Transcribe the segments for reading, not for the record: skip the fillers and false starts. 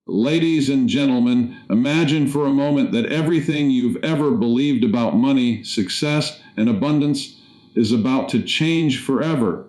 Ladies and gentlemen, imagine for a moment that everything you've ever believed about money, success, and abundance is about to change forever.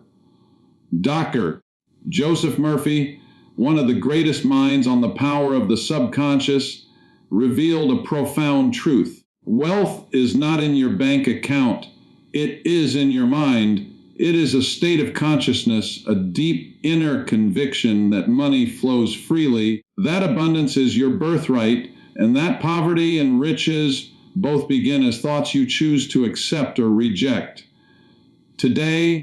Dr. Joseph Murphy, one of the greatest minds on the power of the subconscious, revealed a profound truth. Wealth is not in your bank account. It is in your mind. It is a state of consciousness, a deep inner conviction that money flows freely. That abundance is your birthright, and that poverty and riches both begin as thoughts you choose to accept or reject. Today,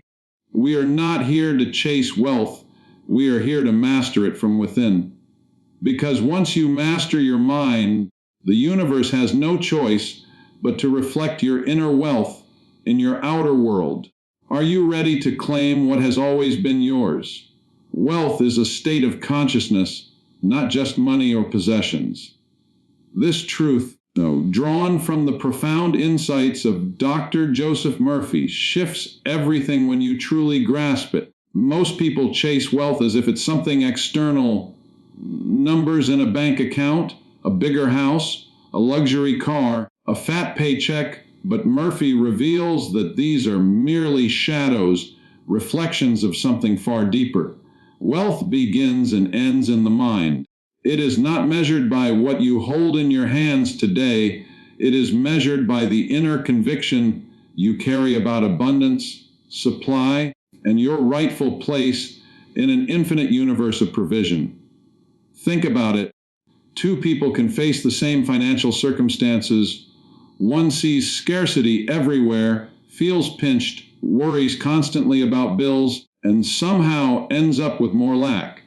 we are not here to chase wealth. We are here to master it from within. Because once you master your mind, the universe has no choice but to reflect your inner wealth in your outer world. Are you ready to claim what has always been yours? Wealth is a state of consciousness, not just money or possessions. This truth, drawn from the profound insights of Dr. Joseph Murphy, shifts everything when you truly grasp it. Most people chase wealth as if it's something external. Numbers in a bank account, a bigger house, a luxury car, a fat paycheck, but Murphy reveals that these are merely shadows, reflections of something far deeper. Wealth begins and ends in the mind. It is not measured by what you hold in your hands today. It is measured by the inner conviction you carry about abundance, supply, and your rightful place in an infinite universe of provision. Think about it. Two people can face the same financial circumstances. One sees scarcity everywhere, feels pinched, worries constantly about bills, and somehow ends up with more lack.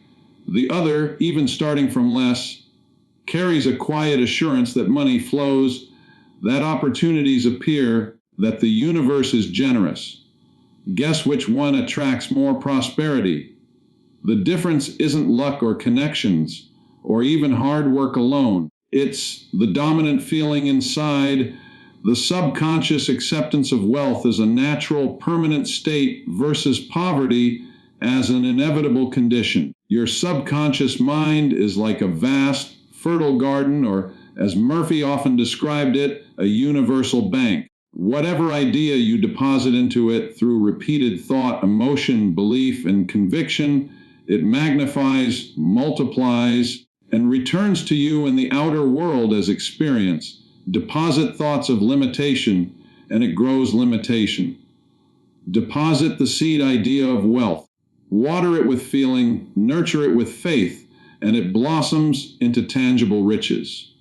The other, even starting from less, carries a quiet assurance that money flows, that opportunities appear, that the universe is generous. Guess which one attracts more prosperity? The difference isn't luck or connections, or even hard work alone. It's the dominant feeling inside, the subconscious acceptance of wealth as a natural, permanent state versus poverty as an inevitable condition. Your subconscious mind is like a vast, fertile garden, or as Murphy often described it, a universal bank. Whatever idea you deposit into it through repeated thought, emotion, belief, and conviction, it magnifies, multiplies, and returns to you in the outer world as experience. Deposit thoughts of limitation, and it grows limitation. Deposit the seed idea of wealth. Water it with feeling, nurture it with faith, and it blossoms into tangible riches.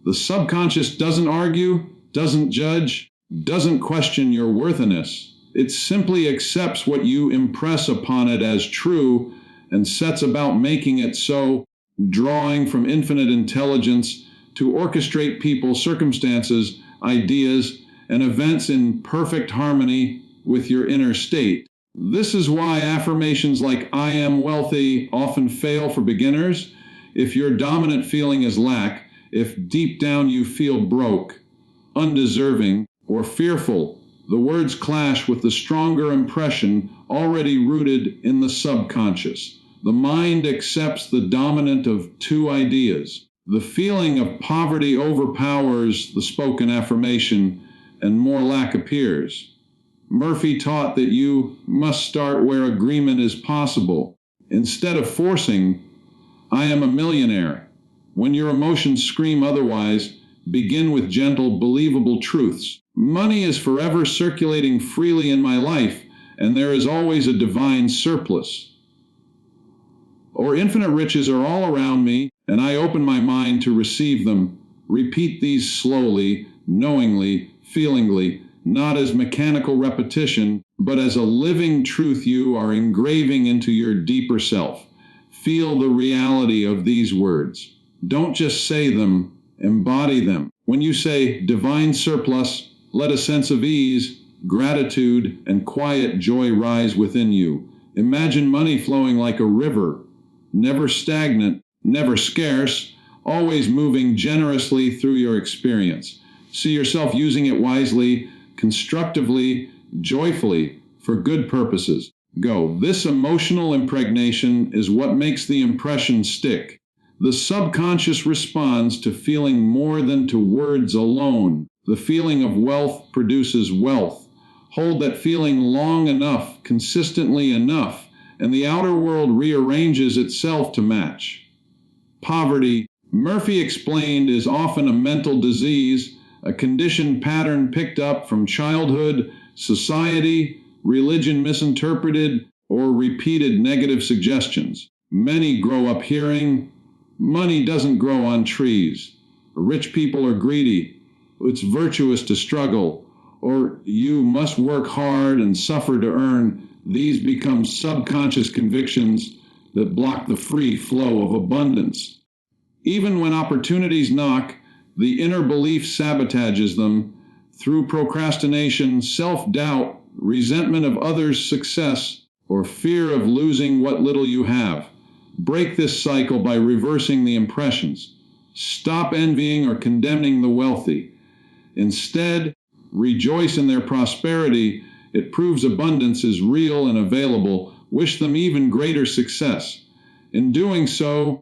The subconscious doesn't argue, doesn't judge, doesn't question your worthiness. It simply accepts what you impress upon it as true and sets about making it so, drawing from infinite intelligence to orchestrate people, circumstances, ideas, and events in perfect harmony with your inner state. This is why affirmations like "I am wealthy" often fail for beginners. If your dominant feeling is lack, if deep down you feel broke, undeserving, or fearful, the words clash with the stronger impression already rooted in the subconscious. The mind accepts the dominant of two ideas. The feeling of poverty overpowers the spoken affirmation, and more lack appears. Murphy taught that you must start where agreement is possible. Instead of forcing, "I am a millionaire," when your emotions scream otherwise, begin with gentle, believable truths. Money is forever circulating freely in my life, and there is always a divine surplus. Or infinite riches are all around me, and I open my mind to receive them. Repeat these slowly, knowingly, feelingly, not as mechanical repetition, but as a living truth you are engraving into your deeper self. Feel the reality of these words. Don't just say them, embody them. When you say divine surplus, let a sense of ease, gratitude, and quiet joy rise within you. Imagine money flowing like a river, never stagnant, never scarce, always moving generously through your experience. See yourself using it wisely, constructively, joyfully, for good purposes. Go. This emotional impregnation is what makes the impression stick. The subconscious responds to feeling more than to words alone. The feeling of wealth produces wealth. Hold that feeling long enough, consistently enough, and the outer world rearranges itself to match. Poverty, Murphy explained, is often a mental disease, a conditioned pattern picked up from childhood, society, religion misinterpreted, or repeated negative suggestions. Many grow up hearing, "Money doesn't grow on trees," "Rich people are greedy," "It's virtuous to struggle," or "You must work hard and suffer to earn." These become subconscious convictions that block the free flow of abundance. Even when opportunities knock, the inner belief sabotages them through procrastination, self-doubt, resentment of others' success, or fear of losing what little you have. Break this cycle by reversing the impressions. Stop envying or condemning the wealthy. Instead, rejoice in their prosperity. It proves abundance is real and available. Wish them even greater success. In doing so,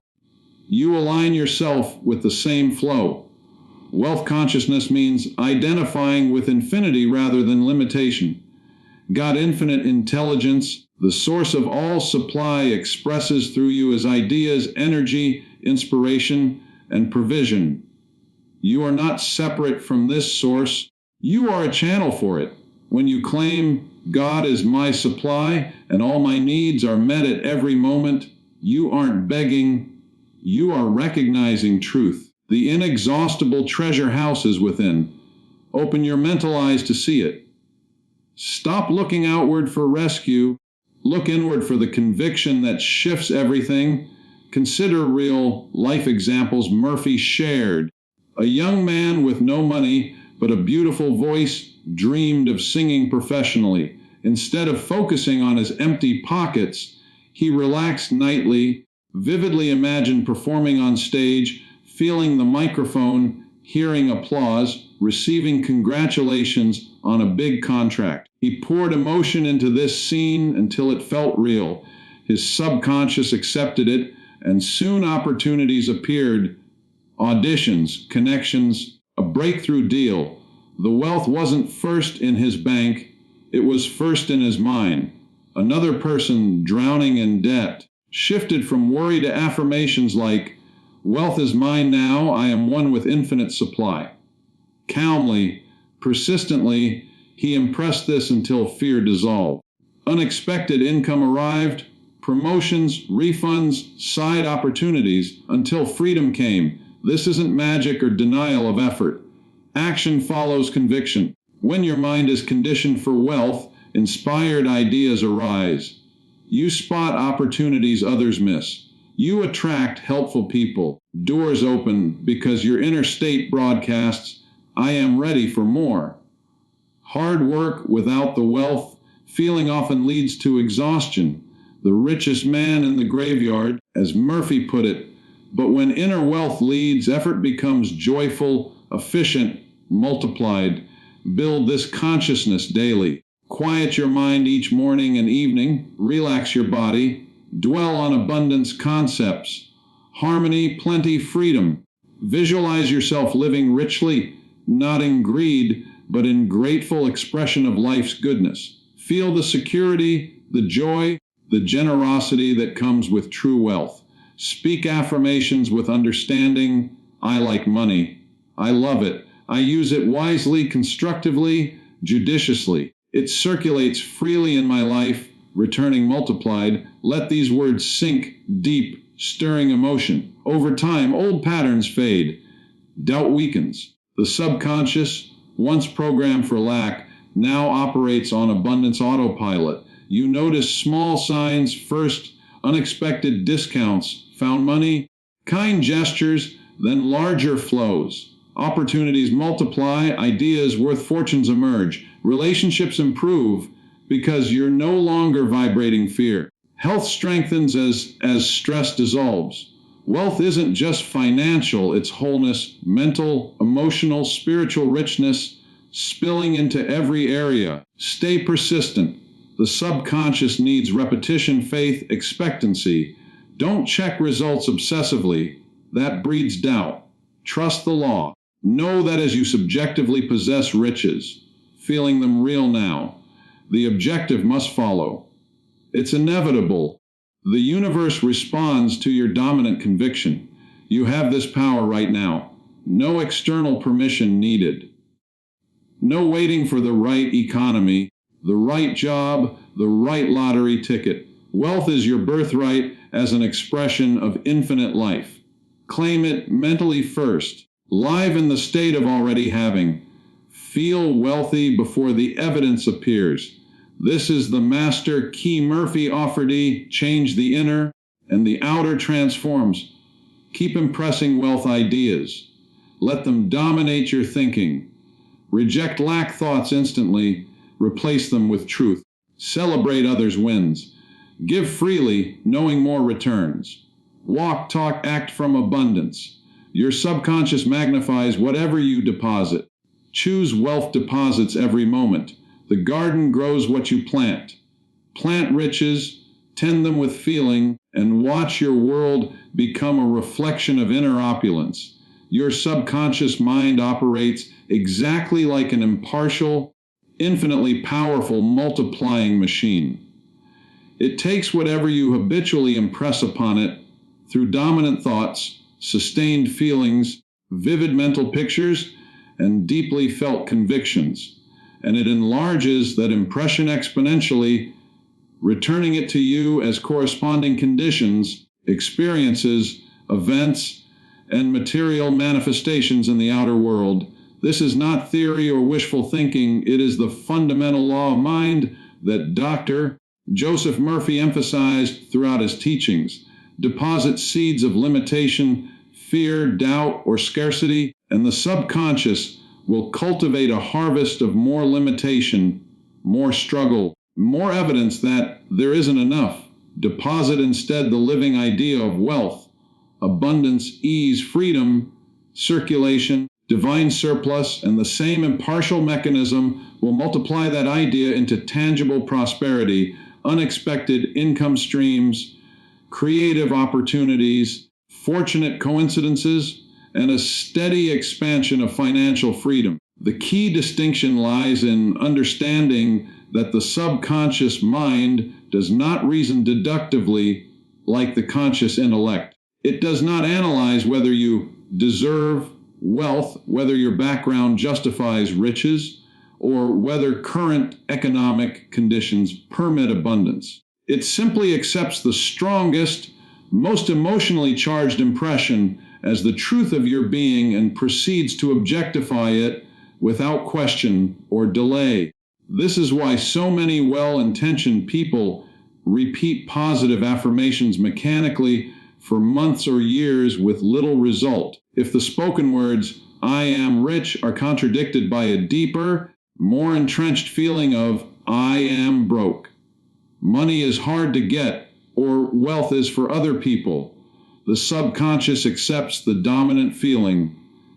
you align yourself with the same flow. Wealth consciousness means identifying with infinity rather than limitation. God, infinite intelligence, the source of all supply, expresses through you as ideas, energy, inspiration, and provision. You are not separate from this source. You are a channel for it. When you claim, "God is my supply and all my needs are met at every moment," you aren't begging, you are recognizing truth. The inexhaustible treasure house is within. Open your mental eyes to see it. Stop looking outward for rescue. Look inward for the conviction that shifts everything. Consider real life examples Murphy shared. A young man with no money but a beautiful voice dreamed of singing professionally. Instead of focusing on his empty pockets, he relaxed nightly, vividly imagined performing on stage, feeling the microphone, hearing applause, receiving congratulations on a big contract. He poured emotion into this scene until it felt real. His subconscious accepted it, and soon opportunities appeared. Auditions, connections, a breakthrough deal. The wealth wasn't first in his bank, it was first in his mind. Another person drowning in debt shifted from worry to affirmations like, "Wealth is mine now, I am one with infinite supply." Calmly, persistently, he impressed this until fear dissolved. Unexpected income arrived, promotions, refunds, side opportunities, until freedom came. This isn't magic or denial of effort. Action follows conviction. When your mind is conditioned for wealth, inspired ideas arise. You spot opportunities others miss. You attract helpful people. Doors open because your inner state broadcasts, "I am ready for more." Hard work without the wealth feeling often leads to exhaustion. The richest man in the graveyard, as Murphy put it. But when inner wealth leads, effort becomes joyful, efficient, multiplied. Build this consciousness daily. Quiet your mind each morning and evening. Relax your body. Dwell on abundance concepts. Harmony, plenty, freedom. Visualize yourself living richly, not in greed, but in grateful expression of life's goodness. Feel the security, the joy, the generosity that comes with true wealth. Speak affirmations with understanding. "I like money. I love it. I use it wisely, constructively, judiciously. It circulates freely in my life, returning multiplied." Let these words sink deep, stirring emotion. Over time, old patterns fade. Doubt weakens. The subconscious, once programmed for lack, now operates on abundance autopilot. You notice small signs first, unexpected discounts, found money, kind gestures, then larger flows. Opportunities multiply, ideas worth fortunes emerge, relationships improve because you're no longer vibrating fear. Health strengthens as stress dissolves. Wealth isn't just financial, it's wholeness, mental, emotional, spiritual richness, spilling into every area. Stay persistent. The subconscious needs repetition, faith, expectancy. Don't check results obsessively. That breeds doubt. Trust the law. Know that as you subjectively possess riches, feeling them real now, the objective must follow. It's inevitable. The universe responds to your dominant conviction. You have this power right now. No external permission needed. No waiting for the right economy, the right job, the right lottery ticket. Wealth is your birthright as an expression of infinite life. Claim it mentally first. Live in the state of already having. Feel wealthy before the evidence appears. This is the master Key Murphy offered. Change the inner, and the outer transforms. Keep impressing wealth ideas. Let them dominate your thinking. Reject lack thoughts instantly. Replace them with truth. Celebrate others' wins. Give freely, knowing more returns. Walk, talk, act from abundance. Your subconscious magnifies whatever you deposit. Choose wealth deposits every moment. The garden grows what you plant. Plant riches, tend them with feeling, and watch your world become a reflection of inner opulence. Your subconscious mind operates exactly like an impartial, infinitely powerful multiplying machine. It takes whatever you habitually impress upon it through dominant thoughts, sustained feelings, vivid mental pictures, and deeply felt convictions, and it enlarges that impression exponentially, returning it to you as corresponding conditions, experiences, events, and material manifestations in the outer world. This is not theory or wishful thinking. It is the fundamental law of mind that Dr. Joseph Murphy emphasized throughout his teachings. Deposit seeds of limitation, fear, doubt, or scarcity, and the subconscious will cultivate a harvest of more limitation, more struggle, more evidence that there isn't enough. Deposit instead the living idea of wealth, abundance, ease, freedom, circulation, divine surplus, and the same impartial mechanism will multiply that idea into tangible prosperity, unexpected income streams, creative opportunities, fortunate coincidences, and a steady expansion of financial freedom. The key distinction lies in understanding that the subconscious mind does not reason deductively like the conscious intellect. It does not analyze whether you deserve wealth, whether your background justifies riches, or whether current economic conditions permit abundance. It simply accepts the strongest, most emotionally charged impression as the truth of your being and proceeds to objectify it without question or delay. This is why so many well-intentioned people repeat positive affirmations mechanically for months or years with little result. If the spoken words, "I am rich," are contradicted by a deeper, more entrenched feeling of, "I am broke," money is hard to get, or wealth is for other people, the subconscious accepts the dominant feeling,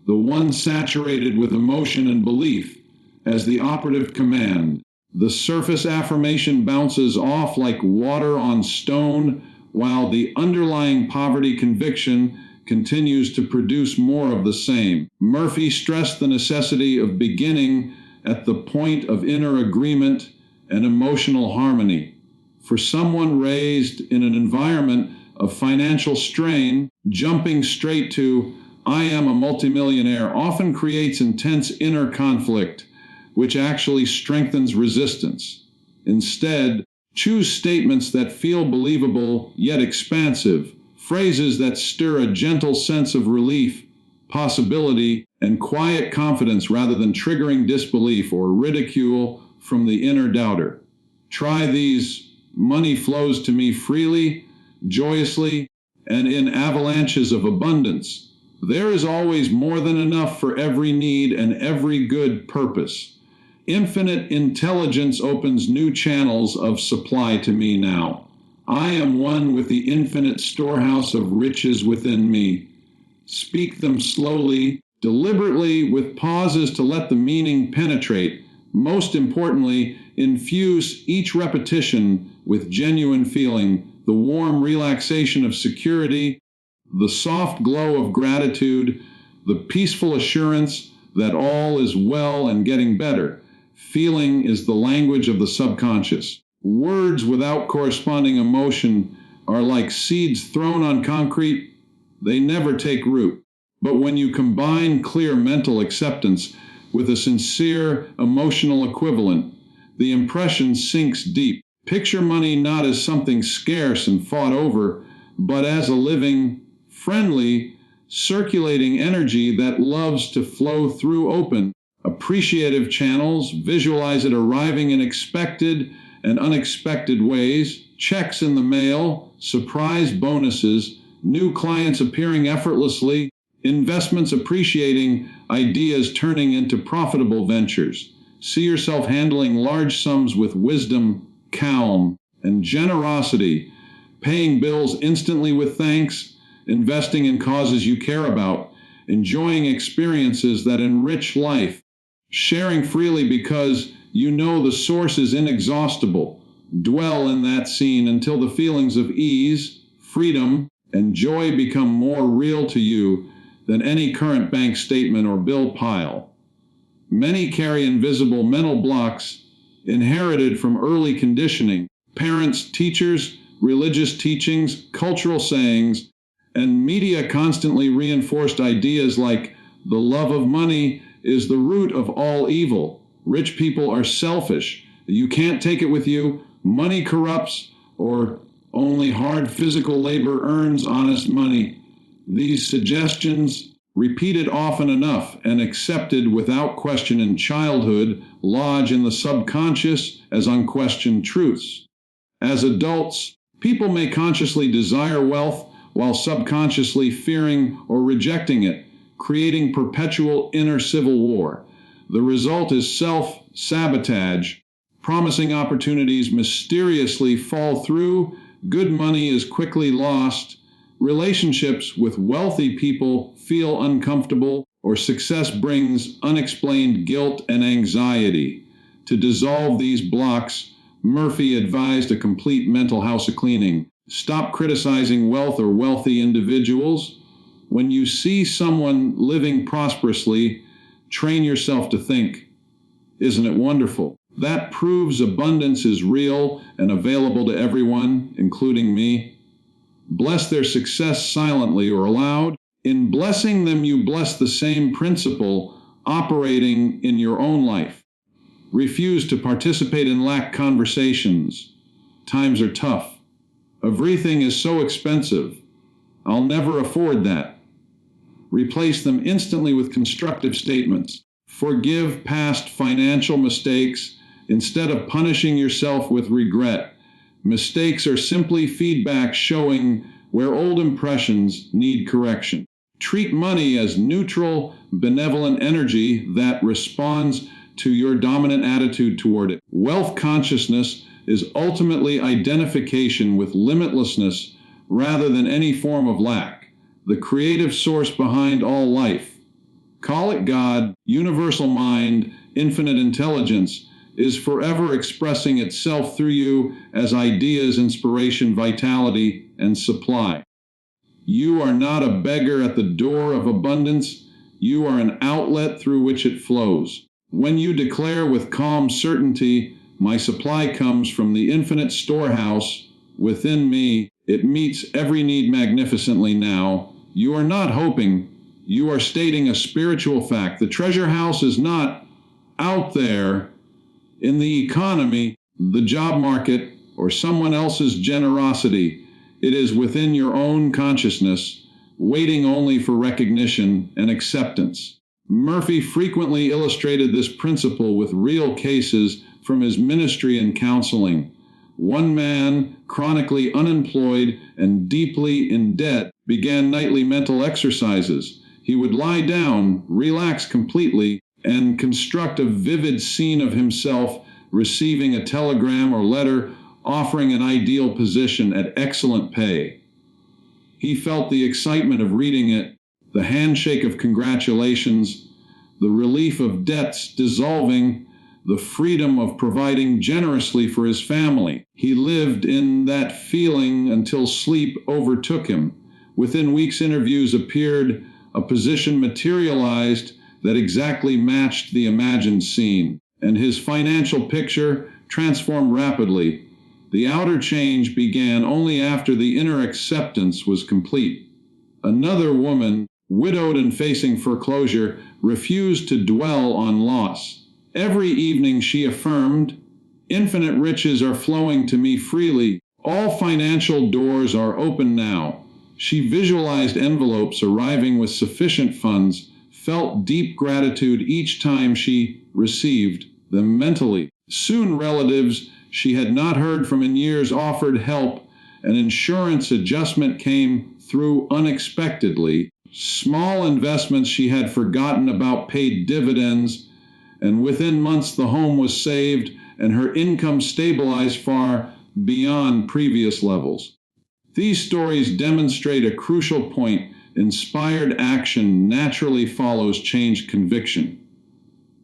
the one saturated with emotion and belief, as the operative command. The surface affirmation bounces off like water on stone, while the underlying poverty conviction continues to produce more of the same. Murphy stressed the necessity of beginning at the point of inner agreement and emotional harmony. For someone raised in an environment of financial strain, jumping straight to, "I am a multimillionaire," often creates intense inner conflict, which actually strengthens resistance. Instead, choose statements that feel believable yet expansive, phrases that stir a gentle sense of relief, possibility, and quiet confidence rather than triggering disbelief or ridicule from the inner doubter. Try these. Money flows to me freely, joyously, and in avalanches of abundance. There is always more than enough for every need and every good purpose. Infinite intelligence opens new channels of supply to me now. I am one with the infinite storehouse of riches within me. Speak them slowly, deliberately, with pauses to let the meaning penetrate. Most importantly, infuse each repetition with genuine feeling, the warm relaxation of security, The soft glow of gratitude, the peaceful assurance that all is well and getting better. Feeling is the language of the subconscious. Words without corresponding emotion are like seeds thrown on concrete. They never take root. But when you combine clear mental acceptance with a sincere emotional equivalent, the impression sinks deep. Picture money not as something scarce and fought over, but as a living, friendly, circulating energy that loves to flow through open, appreciative channels. Visualize it arriving in expected and unexpected ways, checks in the mail, surprise bonuses, new clients appearing effortlessly, investments appreciating, ideas turning into profitable ventures. See yourself handling large sums with wisdom, calm, and generosity, paying bills instantly with thanks, investing in causes you care about, enjoying experiences that enrich life, sharing freely because you know the source is inexhaustible. Dwell in that scene until the feelings of ease, freedom, and joy become more real to you than any current bank statement or bill pile. Many carry invisible mental blocks inherited from early conditioning, parents, teachers, religious teachings, cultural sayings, and media constantly reinforced ideas like the love of money is the root of all evil. Rich people are selfish. You can't take it with you. Money corrupts, or only hard physical labor earns honest money. These suggestions, repeated often enough and accepted without question in childhood, lodge in the subconscious as unquestioned truths. As adults, people may consciously desire wealth while subconsciously fearing or rejecting it, creating perpetual inner civil war. The result is self-sabotage. Promising opportunities mysteriously fall through, good money is quickly lost, relationships with wealthy people feel uncomfortable, or success brings unexplained guilt and anxiety. To dissolve these blocks, Murphy advised a complete mental house cleaning. Stop criticizing wealth or wealthy individuals. When you see someone living prosperously, train yourself to think, isn't it wonderful? That proves abundance is real and available to everyone, including me. Bless their success silently or aloud. In blessing them, you bless the same principle operating in your own life. Refuse to participate in lack conversations. Times are tough. Everything is so expensive. I'll never afford that. Replace them instantly with constructive statements. Forgive past financial mistakes instead of punishing yourself with regret. Mistakes are simply feedback showing where old impressions need correction. Treat money as neutral, benevolent energy that responds to your dominant attitude toward it. Wealth consciousness is ultimately identification with limitlessness rather than any form of lack, the creative source behind all life. Call it God, universal mind, infinite intelligence, is forever expressing itself through you as ideas, inspiration, vitality, and supply. You are not a beggar at the door of abundance. You are an outlet through which it flows. When you declare with calm certainty, my supply comes from the infinite storehouse within me, it meets every need magnificently now. You are not hoping. You are stating a spiritual fact. The treasure house is not out there in the economy, the job market, or someone else's generosity. It is within your own consciousness, waiting only for recognition and acceptance. Murphy frequently illustrated this principle with real cases from his ministry and counseling. One man, chronically unemployed and deeply in debt, began nightly mental exercises. He would lie down, relax completely, and construct a vivid scene of himself receiving a telegram or letter offering an ideal position at excellent pay. He felt the excitement of reading it, the handshake of congratulations, the relief of debts dissolving, the freedom of providing generously for his family. He lived in that feeling until sleep overtook him. Within weeks, interviews appeared, a position materialized that exactly matched the imagined scene, and his financial picture transformed rapidly. The outer change began only after the inner acceptance was complete. Another woman, widowed and facing foreclosure, refused to dwell on loss. Every evening she affirmed, "Infinite riches are flowing to me freely. All financial doors are open now." She visualized envelopes arriving with sufficient funds, felt deep gratitude each time she received them mentally. Soon relatives she had not heard from in years offered help. An insurance adjustment came through unexpectedly. Small investments she had forgotten about paid dividends, and within months the home was saved and her income stabilized far beyond previous levels. These stories demonstrate a crucial point. Inspired action naturally follows changed conviction.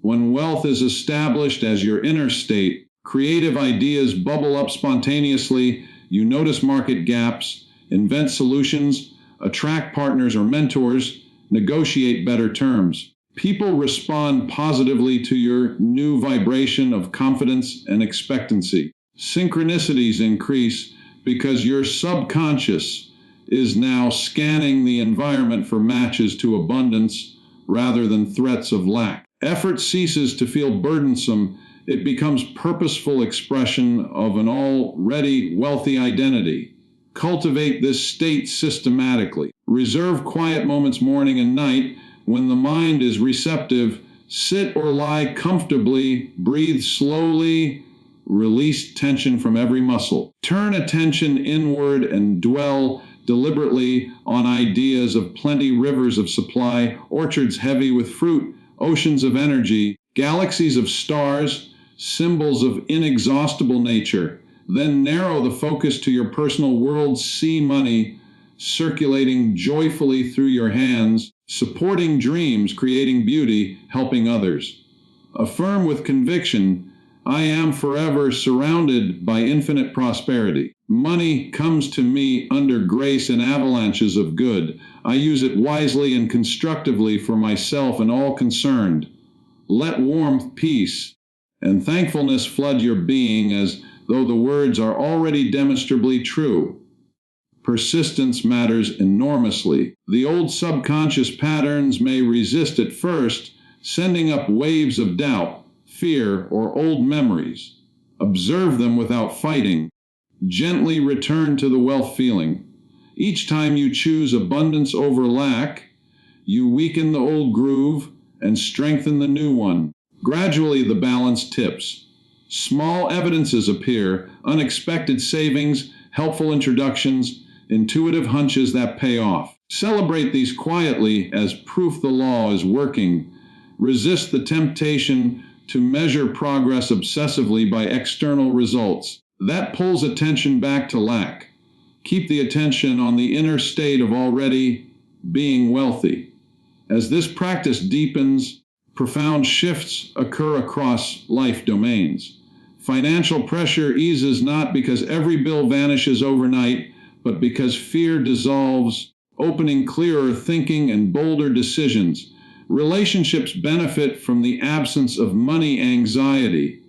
When wealth is established as your inner state, creative ideas bubble up spontaneously. You notice market gaps, invent solutions, attract partners or mentors, negotiate better terms. People respond positively to your new vibration of confidence and expectancy. Synchronicities increase because your subconscious is now scanning the environment for matches to abundance rather than threats of lack. Effort ceases to feel burdensome. It becomes purposeful expression of an already wealthy identity. Cultivate this state systematically. Reserve quiet moments morning and night when the mind is receptive. Sit or lie comfortably, breathe slowly, release tension from every muscle. Turn attention inward and dwell deliberately on ideas of plenty, rivers of supply, orchards heavy with fruit, oceans of energy, galaxies of stars, symbols of inexhaustible nature. Then narrow the focus to your personal world. See money circulating joyfully through your hands, supporting dreams, creating beauty, helping others. Affirm with conviction, "I am forever surrounded by infinite prosperity. Money comes to me under grace and avalanches of good. I use it wisely and constructively for myself and all concerned." Let warmth, peace, and thankfulness flood your being as though the words are already demonstrably true. Persistence matters enormously. The old subconscious patterns may resist at first, sending up waves of doubt, fear, or old memories. Observe them without fighting. Gently return to the wealth feeling. Each time you choose abundance over lack, you weaken the old groove and strengthen the new one. Gradually the balance tips. Small evidences appear, unexpected savings, helpful introductions, intuitive hunches that pay off. Celebrate these quietly as proof the law is working. Resist the temptation to measure progress obsessively by external results. That pulls attention back to lack. Keep the attention on the inner state of already being wealthy. As this practice deepens, profound shifts occur across life domains. Financial pressure eases not because every bill vanishes overnight, but because fear dissolves, opening clearer thinking and bolder decisions. Relationships benefit from the absence of money anxiety.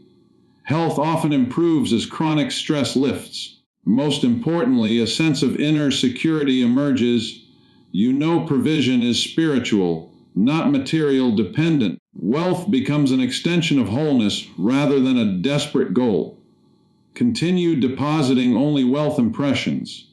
Health often improves as chronic stress lifts. Most importantly, a sense of inner security emerges. You know provision is spiritual, not material dependent. Wealth becomes an extension of wholeness rather than a desperate goal. Continue depositing only wealth impressions.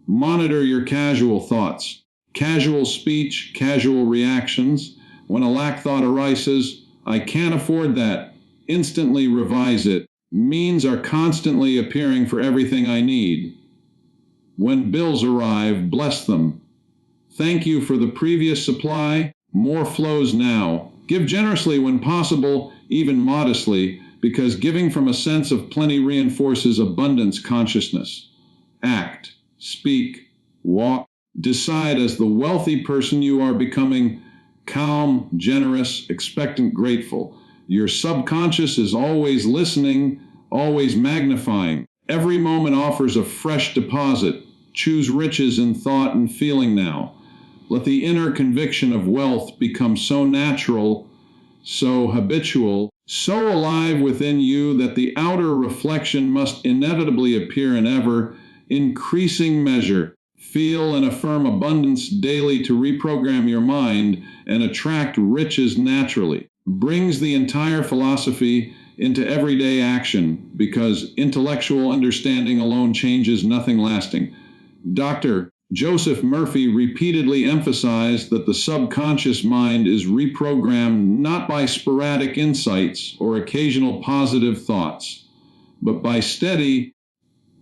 Monitor your casual thoughts, casual speech, casual reactions. When a lack thought arises, "I can't afford that," instantly revise it. Means are constantly appearing for everything I need. When bills arrive, bless them. Thank you for the previous supply. More flows now. Give generously when possible, even modestly, because giving from a sense of plenty reinforces abundance consciousness. Act, speak, walk, decide as the wealthy person you are becoming, calm, generous, expectant, grateful. Your subconscious is always listening, always magnifying. Every moment offers a fresh deposit. Choose riches in thought and feeling now. Let the inner conviction of wealth become so natural, so habitual, so alive within you that the outer reflection must inevitably appear in ever increasing measure. Feel and affirm abundance daily to reprogram your mind and attract riches naturally. Brings the entire philosophy into everyday action because intellectual understanding alone changes nothing lasting. Dr. Joseph Murphy repeatedly emphasized that the subconscious mind is reprogrammed not by sporadic insights or occasional positive thoughts, but by steady,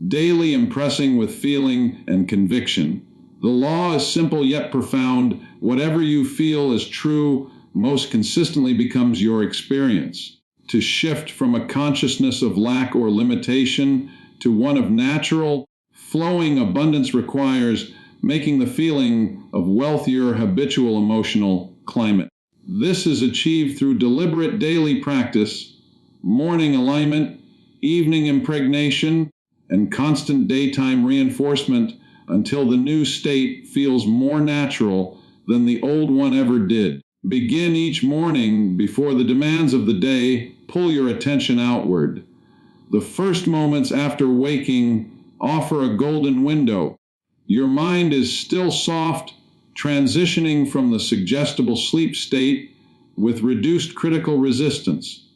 daily impressing with feeling and conviction. The law is simple yet profound. Whatever you feel is true most consistently becomes your experience. To shift from a consciousness of lack or limitation to one of natural, flowing abundance requires making the feeling of wealth your habitual emotional climate. This is achieved through deliberate daily practice, morning alignment, evening impregnation, and constant daytime reinforcement until the new state feels more natural than the old one ever did. Begin each morning before the demands of the day pull your attention outward. The first moments after waking offer a golden window. Your mind is still soft, transitioning from the suggestible sleep state with reduced critical resistance.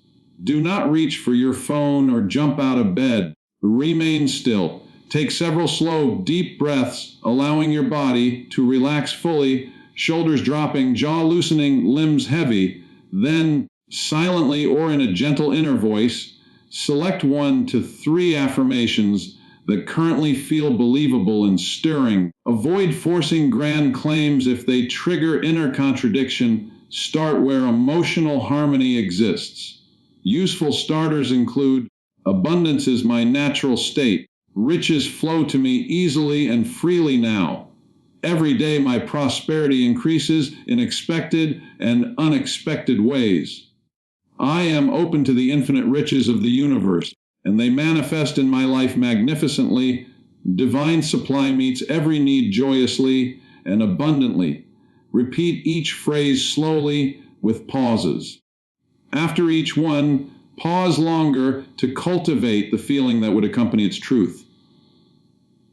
Do not reach for your phone or jump out of bed. Remain still. Take several slow, deep breaths, allowing your body to relax fully, shoulders dropping, jaw loosening, limbs heavy. Then, silently or in a gentle inner voice, select 1 to 3 affirmations that currently feel believable and stirring. Avoid forcing grand claims if they trigger inner contradiction. Start where emotional harmony exists. Useful starters include: abundance is my natural state. Riches flow to me easily and freely now. Every day my prosperity increases in expected and unexpected ways. I am open to the infinite riches of the universe, and they manifest in my life magnificently. Divine supply meets every need joyously and abundantly. Repeat each phrase slowly with pauses. After each one, pause longer to cultivate the feeling that would accompany its truth.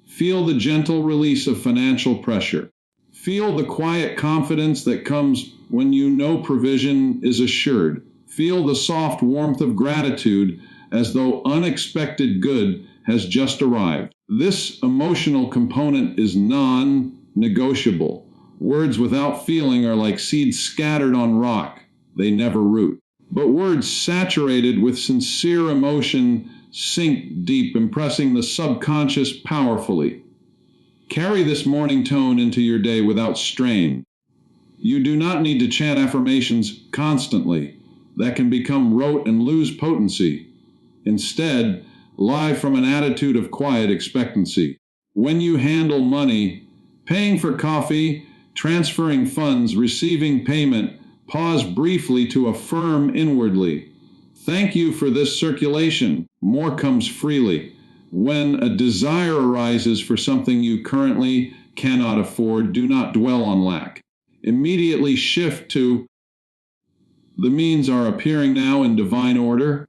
Feel the gentle release of financial pressure. Feel the quiet confidence that comes when you know provision is assured. Feel the soft warmth of gratitude as though unexpected good has just arrived. This emotional component is non-negotiable. Words without feeling are like seeds scattered on rock. They never root. But words saturated with sincere emotion sink deep, impressing the subconscious powerfully. Carry this morning tone into your day without strain. You do not need to chant affirmations constantly. That can become rote and lose potency. Instead, live from an attitude of quiet expectancy. When you handle money, paying for coffee, transferring funds, receiving payment, pause briefly to affirm inwardly: thank you for this circulation. More comes freely. When a desire arises for something you currently cannot afford, do not dwell on lack. Immediately shift to: the means are appearing now in divine order.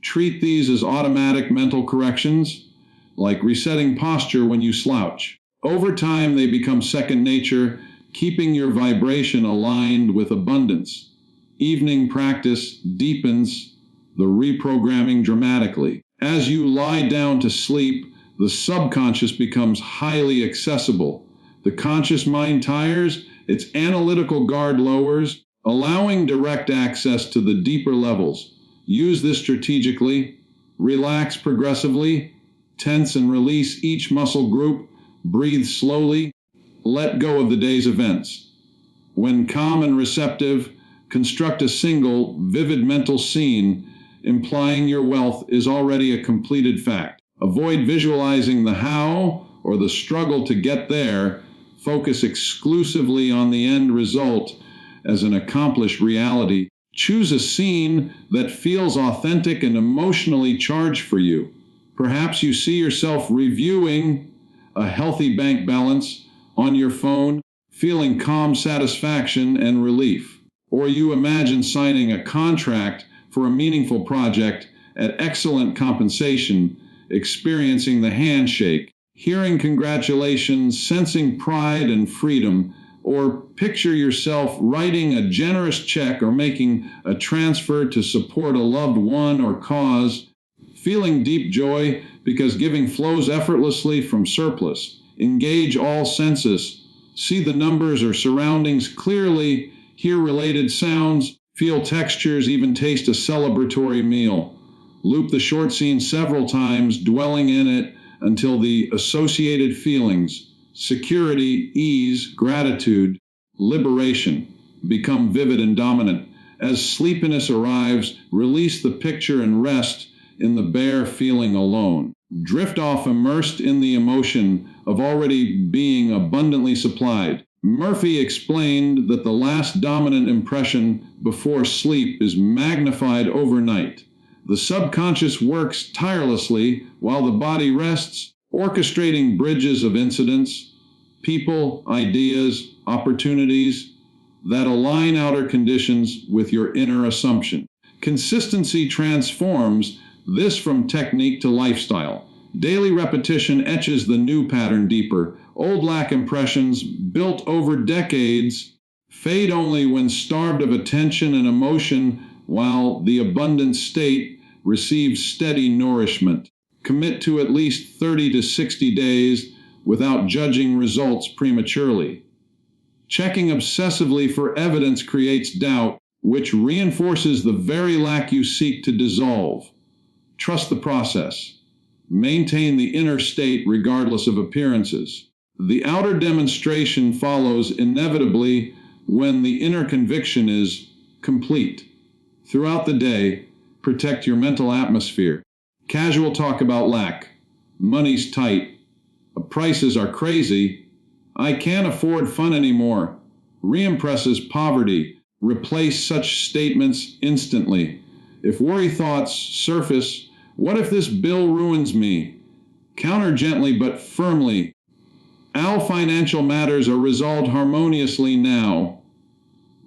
Treat these as automatic mental corrections, like resetting posture when you slouch. Over time, they become second nature, keeping your vibration aligned with abundance. Evening practice deepens the reprogramming dramatically. As you lie down to sleep, the subconscious becomes highly accessible. The conscious mind tires, its analytical guard lowers, allowing direct access to the deeper levels. Use this strategically. Relax progressively. Tense and release each muscle group. Breathe slowly. Let go of the day's events. When calm and receptive, construct a single, vivid mental scene implying your wealth is already a completed fact. Avoid visualizing the how or the struggle to get there. Focus exclusively on the end result as an accomplished reality. Choose a scene that feels authentic and emotionally charged for you. Perhaps you see yourself reviewing a healthy bank balance on your phone, feeling calm satisfaction and relief. Or you imagine signing a contract for a meaningful project at excellent compensation, experiencing the handshake, hearing congratulations, sensing pride and freedom. Or picture yourself writing a generous check or making a transfer to support a loved one or cause, feeling deep joy because giving flows effortlessly from surplus. Engage all senses. See the numbers or surroundings clearly, hear related sounds, feel textures, even taste a celebratory meal. Loop the short scene several times, dwelling in it until the associated feelings, security, ease, gratitude, liberation, become vivid and dominant. As sleepiness arrives, release the picture and rest in the bare feeling alone. Drift off immersed in the emotion of already being abundantly supplied. Murphy explained that the last dominant impression before sleep is magnified overnight. The subconscious works tirelessly while the body rests, orchestrating bridges of incidents, people, ideas, opportunities that align outer conditions with your inner assumption. Consistency transforms this from technique to lifestyle. Daily repetition etches the new pattern deeper. Old lack impressions, built over decades, fade only when starved of attention and emotion, while the abundant state receives steady nourishment. Commit to at least 30 to 60 days without judging results prematurely. Checking obsessively for evidence creates doubt, which reinforces the very lack you seek to dissolve. Trust the process. Maintain the inner state regardless of appearances. The outer demonstration follows inevitably when the inner conviction is complete. Throughout the day, protect your mental atmosphere. Casual talk about lack. Money's tight. Prices are crazy. I can't afford fun anymore. Reimpresses poverty. Replace such statements instantly. If worry thoughts surface, what if this bill ruins me? Counter gently but firmly. All financial matters are resolved harmoniously now.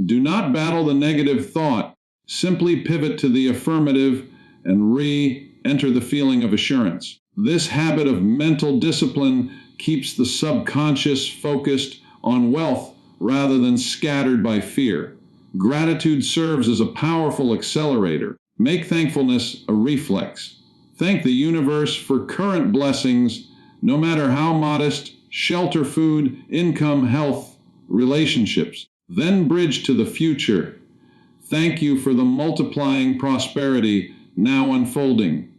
Do not battle the negative thought. Simply pivot to the affirmative and re-enter the feeling of assurance. This habit of mental discipline keeps the subconscious focused on wealth rather than scattered by fear. Gratitude serves as a powerful accelerator. Make thankfulness a reflex. Thank the universe for current blessings, no matter how modest: shelter, food, income, health, relationships. Then bridge to the future. Thank you for the multiplying prosperity now unfolding.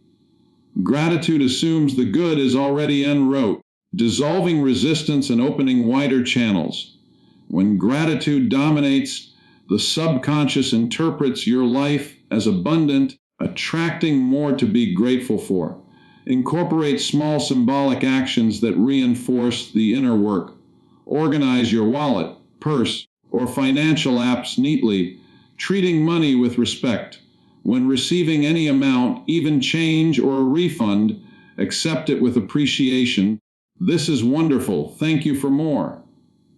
Gratitude assumes the good is already en route, dissolving resistance and opening wider channels. When gratitude dominates, the subconscious interprets your life as abundant, attracting more to be grateful for. Incorporate small symbolic actions that reinforce the inner work. Organize your wallet, purse, or financial apps neatly, treating money with respect. When receiving any amount, even change or a refund, accept it with appreciation. This is wonderful. Thank you for more.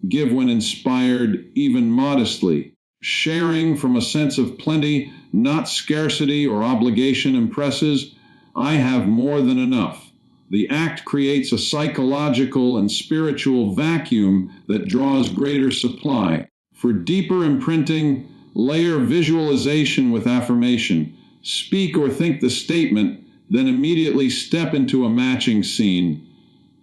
Give when inspired, even modestly. Sharing from a sense of plenty, not scarcity or obligation, impresses, I have more than enough. The act creates a psychological and spiritual vacuum that draws greater supply. For deeper imprinting, layer visualization with affirmation. Speak or think the statement, then immediately step into a matching scene.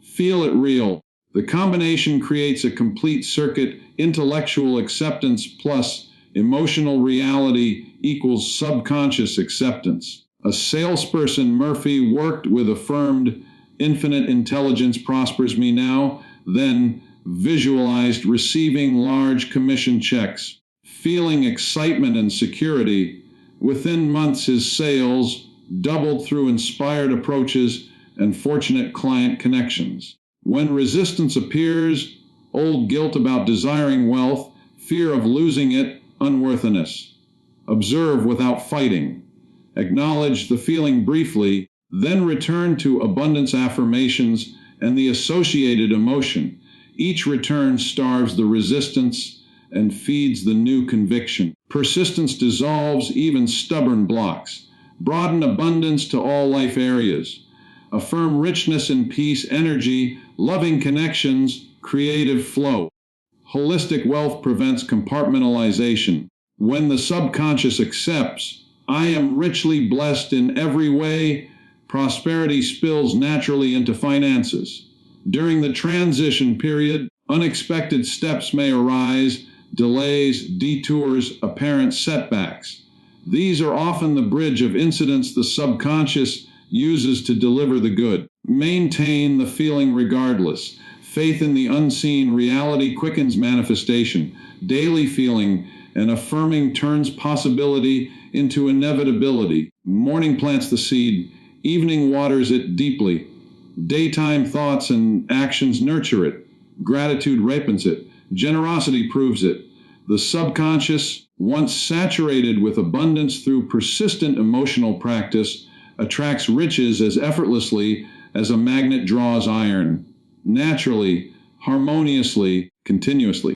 Feel it real. The combination creates a complete circuit. Intellectual acceptance plus emotional reality equals subconscious acceptance. A salesperson Murphy worked with affirmed infinite intelligence prospers me now, then visualized receiving large commission checks. Feeling excitement and security, within months his sales doubled through inspired approaches and fortunate client connections. When resistance appears, old guilt about desiring wealth, fear of losing it, unworthiness. Observe without fighting. Acknowledge the feeling briefly, then return to abundance affirmations and the associated emotion. Each return starves the resistance and feeds the new conviction. Persistence dissolves even stubborn blocks. Broaden abundance to all life areas. Affirm richness and peace, energy, loving connections, creative flow. Holistic wealth prevents compartmentalization. When the subconscious accepts, I am richly blessed in every way, prosperity spills naturally into finances. During the transition period, unexpected steps may arise, delays, detours, apparent setbacks. These are often the bridge of incidents the subconscious uses to deliver the good. Maintain the feeling regardless. Faith in the unseen reality quickens manifestation. Daily feeling and affirming turns possibility into inevitability. Morning plants the seed, evening waters it deeply. Daytime thoughts and actions nurture it. Gratitude ripens it. Generosity proves it. The subconscious, once saturated with abundance through persistent emotional practice, attracts riches as effortlessly as a magnet draws iron. Naturally, harmoniously, continuously.